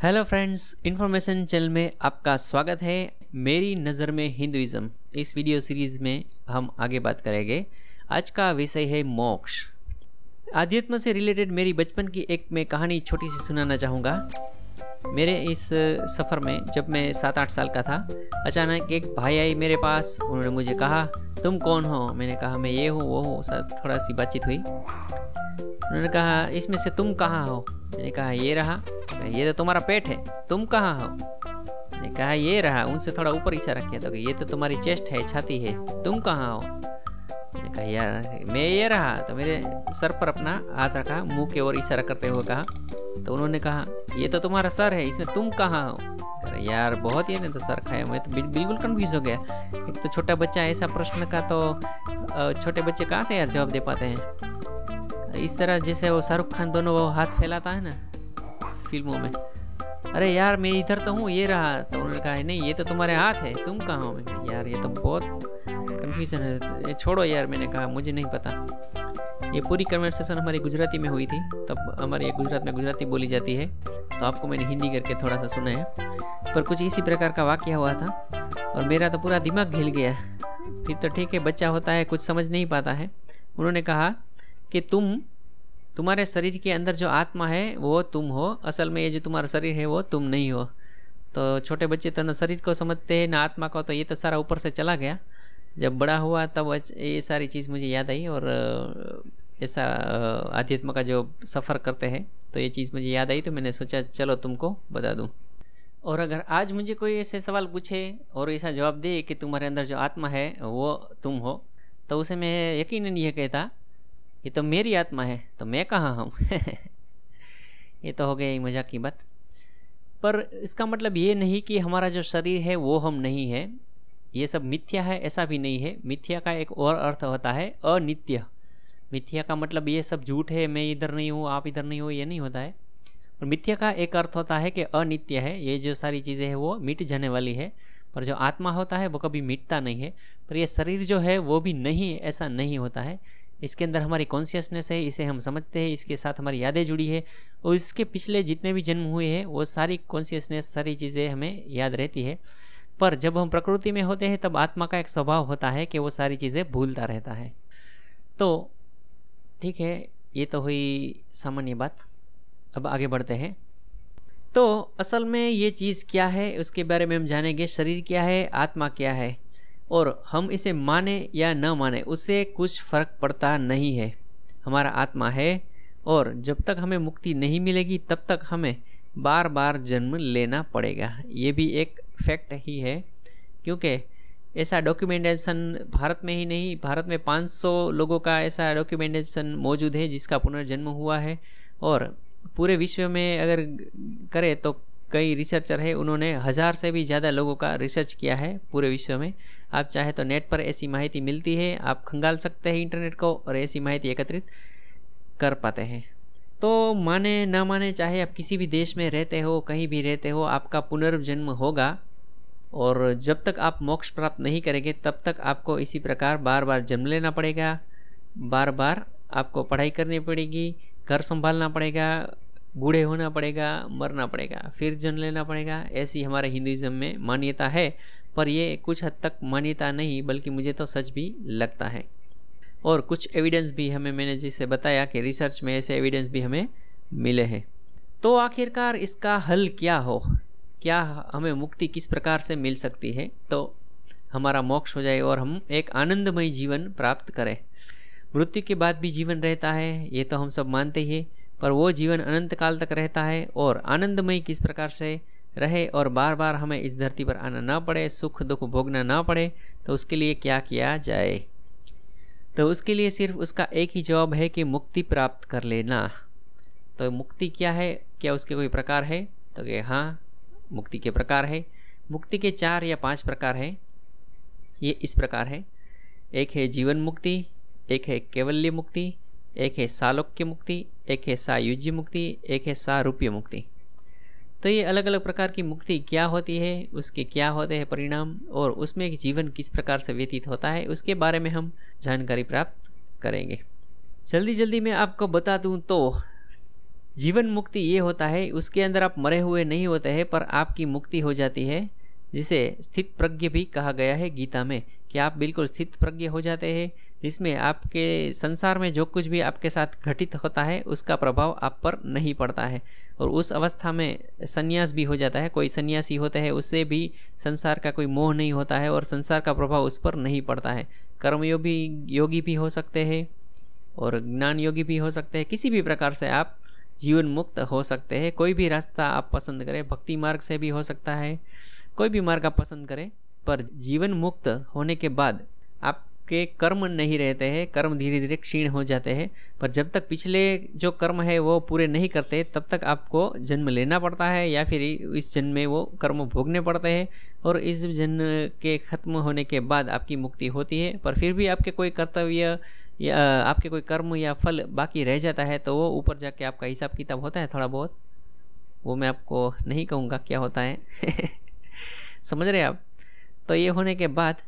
Hello friends, information channel में आपका स्वागत है। मेरी नज़र में हिंदुइज़्म इस वीडियो सीरीज़ में हम आगे बात करेंगे। आज का विषय है मोक्ष। आध्यात्म से रिलेटेड मेरी बचपन की एक मैं कहानी छोटी सी सुनाना चाहूँगा। मेरे इस सफ़र में जब मैं 7-8 साल का था, अचानक एक भाई आई मेरे पास। उन्होंने मुझे कहा, तुम कौन हो? मैंने कहा, मैं ये हूँ वो हूँ। थोड़ा सी बातचीत हुई। उन्होंने कहा, इसमें से तुम कहाँ हो? मैंने कहा, ये रहा। ये तो तुम्हारा पेट है, तुम कहाँ हो? मैंने कहा, ये रहा। उनसे थोड़ा ऊपर इशारा किया तो ये तो तुम्हारी चेस्ट है, छाती है, तुम कहाँ हो? मैंने कहा, यार मैं ये रहा। तो मेरे सर पर अपना हाथ रखा, मुंह के ओर इशारा करते हुए कहा। तो उन्होंने कहा, ये तो तुम्हारा सर है, इसमें तुम कहाँ हो? अरे यार बहुत ही ने तो सर खाया। मैं तो बिल्कुल कन्फ्यूज हो गया। एक तो छोटा बच्चा ऐसा प्रश्न का तो छोटे बच्चे कहाँ से यार जवाब दे पाते हैं। इस तरह जैसे वो शाहरुख खान दोनों वो हाथ फैलाता है ना फिल्मों में। अरे यार मैं इधर तो हूँ, ये रहा। तो उन्होंने कहा, नहीं ये तो तुम्हारे हाथ है, तुम कहाँ हो? मैं कहा, यार ये तो बहुत कन्फ्यूजन है, ये छोड़ो यार। मैंने कहा, मुझे नहीं पता। ये पूरी कन्वर्सेशन हमारी गुजराती में हुई थी। तब हमारे गुजरात में गुजराती बोली जाती है, तो आपको मैंने हिंदी करके थोड़ा सा सुना है। पर कुछ इसी प्रकार का वाक़या हुआ था और मेरा तो पूरा दिमाग हिल गया। फिर तो ठीक है, बच्चा होता है, कुछ समझ नहीं पाता है। उन्होंने कहा कि तुम्हारे शरीर के अंदर जो आत्मा है वो तुम हो, असल में ये जो तुम्हारा शरीर है वो तुम नहीं हो। तो छोटे बच्चे तो न शरीर को समझते हैं न आत्मा को, तो ये तो सारा ऊपर से चला गया। जब बड़ा हुआ तब ये सारी चीज़ मुझे याद आई और ऐसा आध्यात्म का जो सफ़र करते हैं तो ये चीज़ मुझे याद आई। तो मैंने सोचा चलो तुमको बता दूँ। और अगर आज मुझे कोई ऐसे सवाल पूछे और ऐसा जवाब दे कि तुम्हारे अंदर जो आत्मा है वो तुम हो, तो उसे मैं यकीनन ये कहता, ये तो मेरी आत्मा है, तो मैं कहाँ हूँ? ये तो हो गया ही मजाक की बात। पर इसका मतलब ये नहीं कि हमारा जो शरीर है वो हम नहीं है। ये सब मिथ्या है, ऐसा भी नहीं है। मिथ्या का एक और अर्थ होता है अनित्य। मिथ्या का मतलब ये सब झूठ है, मैं इधर नहीं हूँ आप इधर नहीं हो, ये नहीं होता है। और मिथ्या का एक अर्थ होता है कि अनित्य है, ये जो सारी चीज़ें हैं वो मिट जाने वाली है। पर जो आत्मा होता है वो कभी मिटता नहीं है। पर ये शरीर जो है वो भी नहीं, ऐसा नहीं होता है। इसके अंदर हमारी कॉन्शियसनेस है, इसे हम समझते हैं, इसके साथ हमारी यादें जुड़ी है और इसके पिछले जितने भी जन्म हुए हैं वो सारी कॉन्शियसनेस, सारी चीज़ें हमें याद रहती है। पर जब हम प्रकृति में होते हैं तब आत्मा का एक स्वभाव होता है कि वो सारी चीज़ें भूलता रहता है। तो ठीक है, ये तो हुई सामान्य बात। अब आगे बढ़ते हैं। तो असल में ये चीज़ क्या है उसके बारे में हम जानेंगे। शरीर क्या है, आत्मा क्या है, और हम इसे माने या न माने उससे कुछ फ़र्क पड़ता नहीं है। हमारा आत्मा है और जब तक हमें मुक्ति नहीं मिलेगी तब तक हमें बार बार जन्म लेना पड़ेगा। ये भी एक फैक्ट ही है, क्योंकि ऐसा डॉक्यूमेंटेशन भारत में ही नहीं, भारत में 500 लोगों का ऐसा डॉक्यूमेंटेशन मौजूद है जिसका पुनर्जन्म हुआ है। और पूरे विश्व में अगर करें तो कई रिसर्चर है, उन्होंने 1000 से भी ज़्यादा लोगों का रिसर्च किया है पूरे विश्व में। आप चाहे तो नेट पर ऐसी माहिती मिलती है, आप खंगाल सकते हैं इंटरनेट को और ऐसी माहिती एकत्रित कर पाते हैं। तो माने ना माने, चाहे आप किसी भी देश में रहते हो, कहीं भी रहते हो, आपका पुनर्जन्म होगा। और जब तक आप मोक्ष प्राप्त नहीं करेंगे तब तक आपको इसी प्रकार बार बार जन्म लेना पड़ेगा। बार बार आपको पढ़ाई करनी पड़ेगी, घर संभालना पड़ेगा, बूढ़े होना पड़ेगा, मरना पड़ेगा, फिर जन्म लेना पड़ेगा। ऐसी हमारे हिंदुइज्म में मान्यता है। पर ये कुछ हद तक मान्यता नहीं बल्कि मुझे तो सच भी लगता है। और कुछ एविडेंस भी हमें, मैंने जिसे बताया कि रिसर्च में ऐसे एविडेंस भी हमें मिले हैं। तो आखिरकार इसका हल क्या हो, क्या हमें मुक्ति किस प्रकार से मिल सकती है तो हमारा मोक्ष हो जाए और हम एक आनंदमय जीवन प्राप्त करें। मृत्यु के बाद भी जीवन रहता है, ये तो हम सब मानते ही हैं, पर वो जीवन अनंत काल तक रहता है। और आनंदमय किस प्रकार से रहे और बार बार हमें इस धरती पर आना ना पड़े, सुख दुख भोगना ना पड़े, तो उसके लिए क्या किया जाए? तो उसके लिए सिर्फ उसका एक ही जवाब है कि मुक्ति प्राप्त कर लेना। तो मुक्ति क्या है, क्या उसके कोई प्रकार है? तो कि हाँ, मुक्ति के प्रकार है। मुक्ति के 4 या 5 प्रकार हैं। ये इस प्रकार है। एक है जीवन मुक्ति, एक है कैवल्य मुक्ति, एक है सालोक्य मुक्ति, एक है सायुज्य मुक्ति, एक है सारूप्य मुक्ति। तो ये अलग अलग प्रकार की मुक्ति क्या होती है, उसके क्या होते हैं परिणाम, और उसमें जीवन किस प्रकार से व्यतीत होता है, उसके बारे में हम जानकारी प्राप्त करेंगे। जल्दी जल्दी मैं आपको बता दूं तो जीवन मुक्ति ये होता है, उसके अंदर आप मरे हुए नहीं होते हैं पर आपकी मुक्ति हो जाती है, जिसे स्थित प्रज्ञ भी कहा गया है गीता में, कि आप बिल्कुल स्थित प्रज्ञ हो जाते हैं, जिसमें आपके संसार में जो कुछ भी आपके साथ घटित होता है उसका प्रभाव आप पर नहीं पड़ता है। और उस अवस्था में संन्यास भी हो जाता है। कोई सन्यासी होता है, उससे भी संसार का कोई मोह नहीं होता है और संसार का प्रभाव उस पर नहीं पड़ता है। योगी भी हो सकते हैं और ज्ञान योगी भी हो सकते हैं। किसी भी प्रकार से आप जीवन मुक्त हो सकते हैं। कोई भी रास्ता आप पसंद करें, भक्ति मार्ग से भी हो सकता है, कोई भी मार्ग आप पसंद करें, पर जीवन मुक्त होने के बाद आपके कर्म नहीं रहते हैं, कर्म धीरे धीरे क्षीण हो जाते हैं। पर जब तक पिछले जो कर्म है वो पूरे नहीं करते तब तक आपको जन्म लेना पड़ता है, या फिर इस जन्म में वो कर्म भोगने पड़ते हैं। और इस जन्म के खत्म होने के बाद आपकी मुक्ति होती है। पर फिर भी आपके कोई कर्तव्य या आपके कोई कर्म या फल बाकी रह जाता है, तो वो ऊपर जाके आपका हिसाब किताब होता है थोड़ा बहुत। वो मैं आपको नहीं कहूँगा क्या होता है समझ रहे आप। तो ये होने के बाद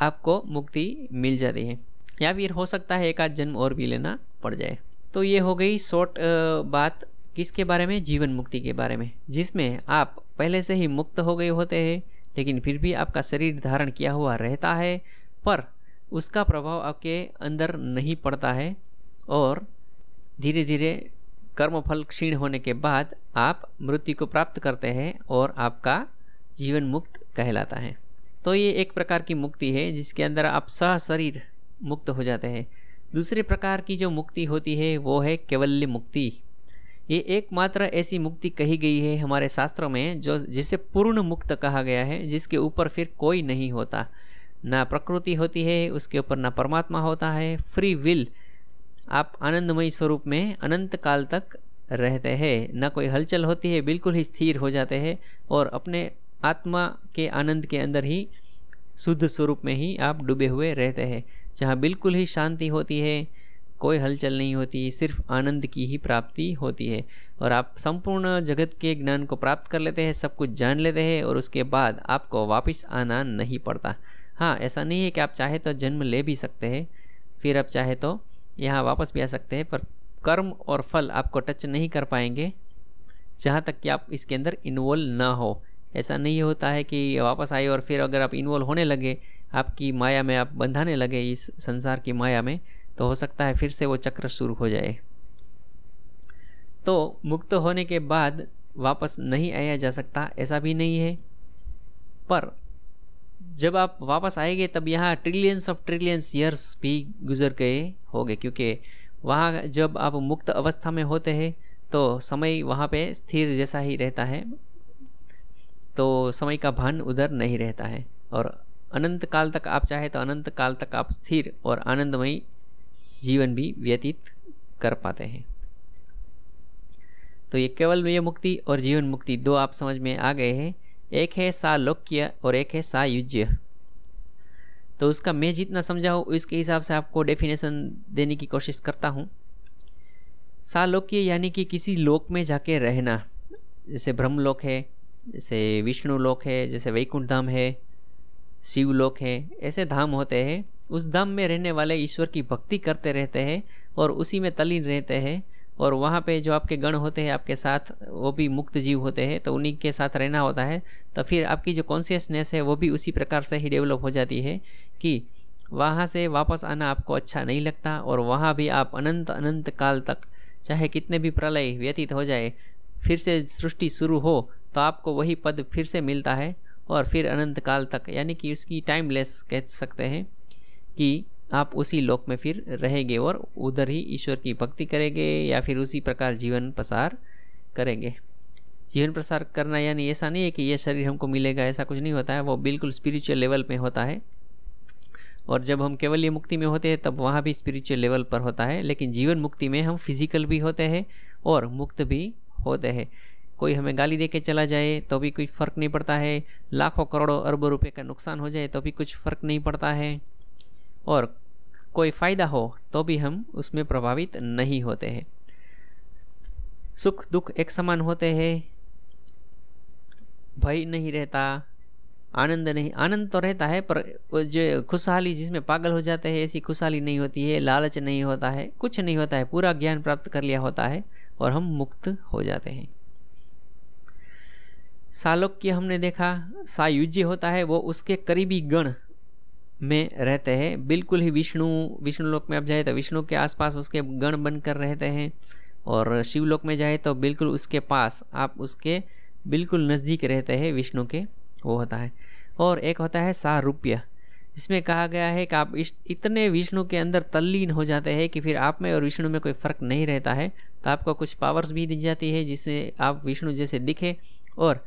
आपको मुक्ति मिल जाती है, या फिर हो सकता है एक आध जन्म और भी लेना पड़ जाए। तो ये हो गई शॉर्ट बात किसके बारे में, जीवन मुक्ति के बारे में, जिसमें आप पहले से ही मुक्त हो गए होते हैं, लेकिन फिर भी आपका शरीर धारण किया हुआ रहता है, पर उसका प्रभाव आपके अंदर नहीं पड़ता है। और धीरे धीरे कर्मफल क्षीण होने के बाद आप मृत्यु को प्राप्त करते हैं और आपका जीवन मुक्त कहलाता है। तो ये एक प्रकार की मुक्ति है जिसके अंदर आप शरीर मुक्त हो जाते हैं। दूसरे प्रकार की जो मुक्ति होती है वो है कैवल्य मुक्ति। ये एकमात्र ऐसी मुक्ति कही गई है हमारे शास्त्रों में जो जिसे पूर्ण मुक्त कहा गया है, जिसके ऊपर फिर कोई नहीं होता, ना प्रकृति होती है उसके ऊपर, ना परमात्मा होता है। फ्री विल, आप आनंदमयी स्वरूप में अनंत काल तक रहते हैं, ना कोई हलचल होती है, बिल्कुल ही स्थिर हो जाते हैं और अपने आत्मा के आनंद के अंदर ही शुद्ध स्वरूप में ही आप डूबे हुए रहते हैं, जहाँ बिल्कुल ही शांति होती है, कोई हलचल नहीं होती, सिर्फ आनंद की ही प्राप्ति होती है। और आप संपूर्ण जगत के ज्ञान को प्राप्त कर लेते हैं, सब कुछ जान लेते हैं और उसके बाद आपको वापस आना नहीं पड़ता। हाँ, ऐसा नहीं है कि आप चाहे तो जन्म ले भी सकते हैं, फिर आप चाहे तो यहाँ वापस भी आ सकते हैं, पर कर्म और फल आपको टच नहीं कर पाएंगे जहाँ तक कि आप इसके अंदर इन्वॉल्व ना हो। ऐसा नहीं होता है कि वापस आए और फिर अगर आप इन्वॉल्व होने लगे, आपकी माया में आप बंधाने लगे, इस संसार की माया में, तो हो सकता है फिर से वो चक्र शुरू हो जाए। तो मुक्त होने के बाद वापस नहीं आया जा सकता ऐसा भी नहीं है, पर जब आप वापस आएंगे तब यहाँ ट्रिलियंस ऑफ ट्रिलियंस ईयर्स भी गुजर गए होंगे, क्योंकि वहाँ जब आप मुक्त अवस्था में होते हैं तो समय वहाँ पे स्थिर जैसा ही रहता है, तो समय का भान उधर नहीं रहता है। और अनंत काल तक आप चाहे तो अनंत काल तक आप स्थिर और आनंदमयी जीवन भी व्यतीत कर पाते हैं। तो ये केवल ये मुक्ति और जीवन मुक्ति दो आप समझ में आ गए हैं। एक है सालोक्य और एक है सायुज्य। तो उसका मैं जितना समझा हूँ उसके हिसाब से आपको डेफिनेशन देने की कोशिश करता हूँ। सालोक्य यानी कि किसी लोक में जाके रहना, जैसे ब्रह्मलोक है, जैसे विष्णु लोक है, जैसे वैकुंठ धाम है, शिवलोक है, ऐसे धाम होते हैं। उस धाम में रहने वाले ईश्वर की भक्ति करते रहते हैं और उसी में तल्लीन रहते हैं। और वहाँ पे जो आपके गण होते हैं आपके साथ, वो भी मुक्त जीव होते हैं, तो उन्हीं के साथ रहना होता है। तो फिर आपकी जो कॉन्शियसनेस है वो भी उसी प्रकार से ही डेवलप हो जाती है कि वहाँ से वापस आना आपको अच्छा नहीं लगता, और वहाँ भी आप अनंत अनंत काल तक, चाहे कितने भी प्रलय व्यतीत हो जाए, फिर से सृष्टि शुरू हो, तो आपको वही पद फिर से मिलता है। और फिर अनंत काल तक, यानी कि उसकी टाइमलेस कह सकते हैं कि आप उसी लोक में फिर रहेंगे और उधर ही ईश्वर की भक्ति करेंगे, या फिर उसी प्रकार जीवन प्रसार करेंगे। जीवन प्रसार करना यानी ऐसा नहीं है कि यह शरीर हमको मिलेगा, ऐसा कुछ नहीं होता है। वो बिल्कुल स्पिरिचुअल लेवल पे होता है। और जब हम केवल मुक्ति में होते हैं तब वहाँ भी स्पिरिचुअल लेवल पर होता है, लेकिन जीवन मुक्ति में हम फिजिकल भी होते हैं और मुक्त भी होते हैं। कोई हमें गाली दे के चला जाए तो भी कोई फ़र्क नहीं पड़ता है, लाखों करोड़ों अरबों रुपए का नुकसान हो जाए तो भी कुछ फ़र्क नहीं पड़ता है, और कोई फ़ायदा हो तो भी हम उसमें प्रभावित नहीं होते हैं। सुख दुख एक समान होते हैं, भय नहीं रहता, आनंद नहीं, आनंद तो रहता है पर जो खुशहाली जिसमें पागल हो जाते हैं ऐसी खुशहाली नहीं होती है, लालच नहीं होता है, कुछ नहीं होता है, पूरा ज्ञान प्राप्त कर लिया होता है और हम मुक्त हो जाते हैं। सालोक्य हमने देखा, सायुज्य होता है वो उसके करीबी गण में रहते हैं, बिल्कुल ही विष्णु लोक में आप जाए तो विष्णु के आसपास उसके गण बनकर रहते हैं, और शिवलोक में जाए तो बिल्कुल उसके पास, आप उसके बिल्कुल नज़दीक रहते हैं विष्णु के, वो होता है। और एक होता है सारूप्य, इसमें कहा गया है कि आप इतने विष्णु के अंदर तल्लीन हो जाते हैं कि फिर आप में और विष्णु में कोई फ़र्क नहीं रहता है, तो आपको कुछ पावर्स भी दी जाती है जिसमें आप विष्णु जैसे दिखे। और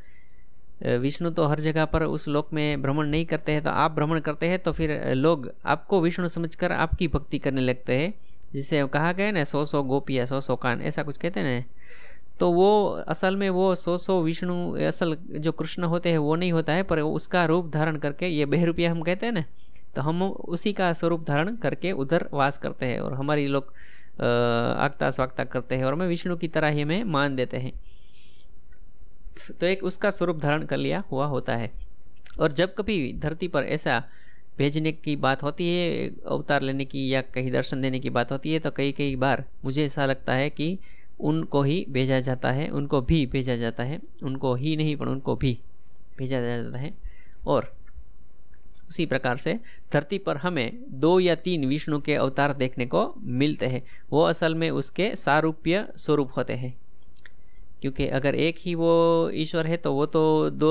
विष्णु तो हर जगह पर उस लोक में भ्रमण नहीं करते हैं, तो आप भ्रमण करते हैं तो फिर लोग आपको विष्णु समझकर आपकी भक्ति करने लगते हैं, जिसे कहा गया ना 100 गोपियाँ 100 कान, ऐसा कुछ कहते हैं ना। तो वो असल में वो 100 विष्णु असल जो कृष्ण होते हैं वो नहीं होता है, पर उसका रूप धारण करके, ये बहरूपिया हम कहते हैं ना, तो हम उसी का स्वरूप धारण करके उधर वास करते हैं और हमारी लोग आगता स्वागता करते हैं और हमें विष्णु की तरह ही हमें मान देते हैं। तो एक उसका स्वरूप धारण कर लिया हुआ होता है। और जब कभी धरती पर ऐसा भेजने की बात होती है, अवतार लेने की या कहीं दर्शन देने की बात होती है, तो कई बार मुझे ऐसा लगता है कि उनको ही भेजा जाता है, उनको भी भेजा जाता है, उनको ही नहीं पर उनको भी भेजा जाता है। और उसी प्रकार से धरती पर हमें 2 या 3 विष्णु के अवतार देखने को मिलते हैं, वो असल में उसके सारूप्य स्वरूप होते हैं। क्योंकि अगर एक ही वो ईश्वर है तो वो तो 2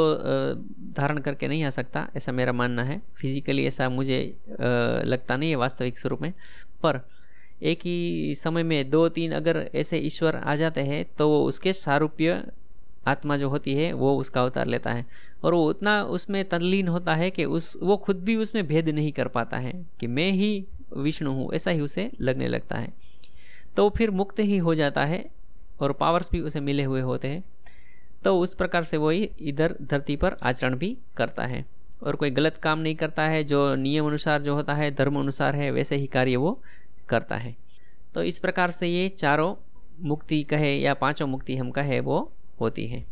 धारण करके नहीं आ सकता, ऐसा मेरा मानना है। फिजिकली ऐसा मुझे लगता नहीं है वास्तविक स्वरूप में, पर एक ही समय में 2-3 अगर ऐसे ईश्वर आ जाते हैं तो वो उसके सारूप्य आत्मा जो होती है वो उसका अवतार लेता है, और वो उतना उसमें तल्लीन होता है कि वो खुद भी उसमें भेद नहीं कर पाता है कि मैं ही विष्णु हूँ, ऐसा ही उसे लगने लगता है। तो फिर मुक्त ही हो जाता है और पावर्स भी उसे मिले हुए होते हैं। तो उस प्रकार से वो ही इधर धरती पर आचरण भी करता है और कोई गलत काम नहीं करता है, जो नियम अनुसार जो होता है, धर्म अनुसार है, वैसे ही कार्य वो करता है। तो इस प्रकार से ये 4 मुक्ति कहे या 5 मुक्ति हम कहे वो होती है।